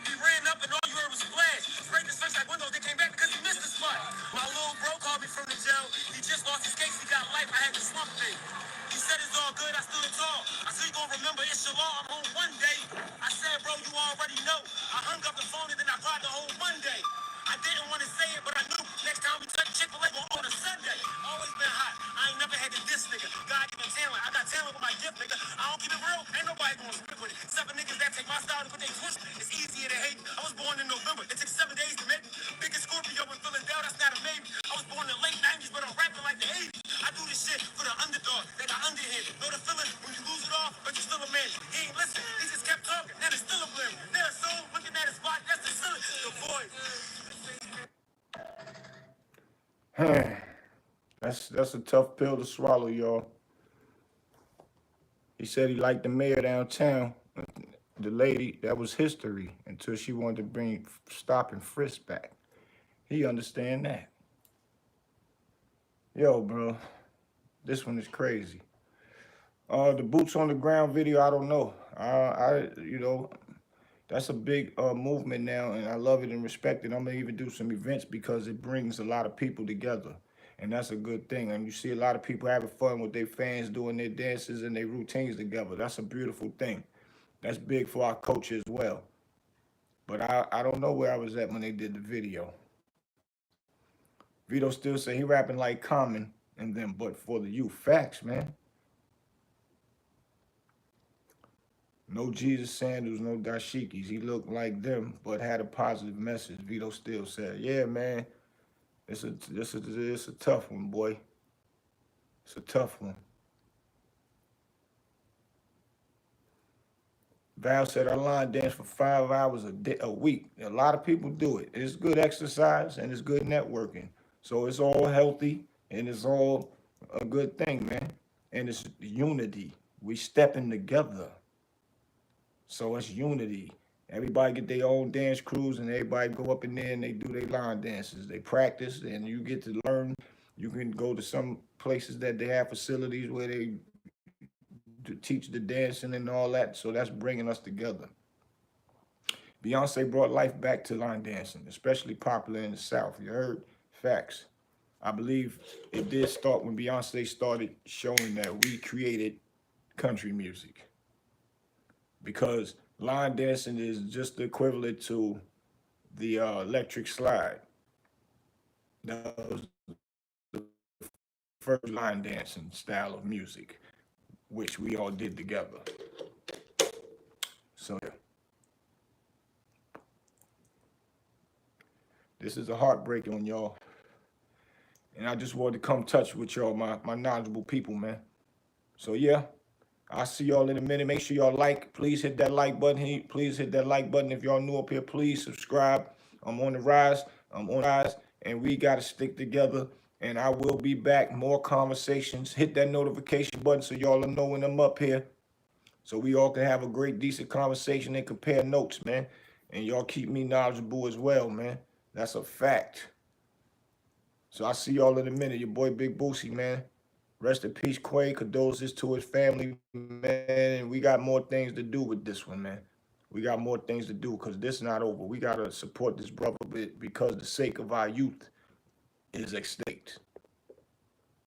He ran up and all you heard was splash. Sprayed his face like windows. They came back because he missed the spot. My little bro called me from the jail. He just lost his case. He got life. I had to slump it. He said it's all good. I stood tall. I said you gonna remember it's your law. I'm home one day. I said, bro, you already know. I hung up the phone and then I cried the whole Monday. I didn't want to say it, but I knew next time we touch Chick-fil-A on a Sunday. Always been hot. I ain't never had to diss nigga. God given talent. I got talent with my gift, nigga. I don't keep it real. Ain't nobody gonna spit with it. 7 niggas that take my style and put they twist. It's easier to hate. I was born in November. It took 7 days to make me. Biggest Scorpio in Philadelphia. That's not a maybe. I was born in the late 90s, but I'm rapping like the 80s. I do this shit for the underdog. They got underhand. Know the feeling when you lose it all, but you still a man. He ain't listen. He just kept talking. Now it's still a blame. Now it's soul looking at his spot. That's the silly. The void. That's a tough pill to swallow, y'all. He said he liked the mayor downtown. The lady, that was history until she wanted to bring stop and frisk back. He understand that. Yo, bro, this one is crazy. The boots on the ground video, I don't know. That's a big movement now, and I love it and respect it. I'm gonna even do some events because it brings a lot of people together, and that's a good thing. And you see a lot of people having fun with their fans, doing their dances and their routines together. That's a beautiful thing. That's big for our culture as well. But I don't know where I was at when they did the video. Vito still say he rapping like Common and them, but for the youth. Facts, man. No Jesus sandals, no dashikis. He looked like them, but had a positive message. Vito still said, "Yeah, man, it's a tough one, boy. It's a tough one." Val said, "I line dance for 5 hours a week. A lot of people do it. It's good exercise and it's good networking. So it's all healthy and it's all a good thing, man. And it's unity. We stepping together. So it's unity. Everybody get their own dance crews and everybody go up in there and they do their line dances. They practice and you get to learn. You can go to some places that they have facilities where they teach the dancing and all that. So that's bringing us together. Beyonce brought life back to line dancing, especially popular in the South. You heard? Facts. I believe it did start when Beyonce started showing that we created country music. Because line dancing is just the equivalent to the electric slide. That was the first line dancing style of music, which we all did together. So yeah. This is a heartbreak on y'all. And I just wanted to come touch with y'all, my knowledgeable people, man. So yeah, I'll see y'all in a minute. Make sure y'all like. Please hit that like button. Please hit that like button. If y'all new up here, please subscribe. I'm on the rise. And we got to stick together. And I will be back. More conversations. Hit that notification button so y'all will know when I'm up here. So we all can have a great, decent conversation and compare notes, man. And y'all keep me knowledgeable as well, man. That's a fact. So I'll see y'all in a minute. Your boy Big Boosie, man. Rest in peace, Quay. Condolences to his family, man. And we got more things to do with this one, man. We got more things to do because this is not over. We gotta support this brother because the sake of our youth is extended.